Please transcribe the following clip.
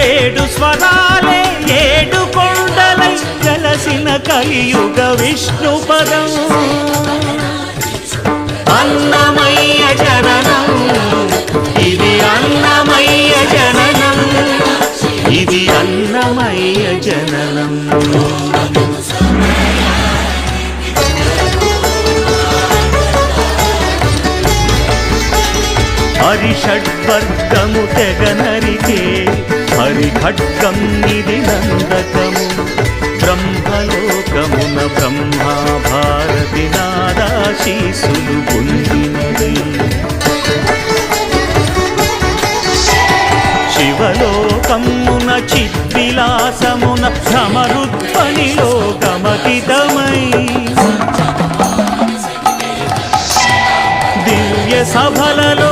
ఏడు స్వరాలే ఏడు కొండలై కలసిన కలియుగ విష్ణు పదం అన్నమయ్య జననం ఇది అన్నమయ్య జననం ఇది అన్నమయ్య జననం హరిషడ్వర్గము తెగనరికే హరి ఖడ్గం ఇది నందకము బ్రహ్మలోకమున బ్రహ్మా భారతి నాదాశీసులు పొందినది శివలోకమున చిద్విలాసమున భ్రమరుద్వనిలో గమకితమై దివ్య సభలలో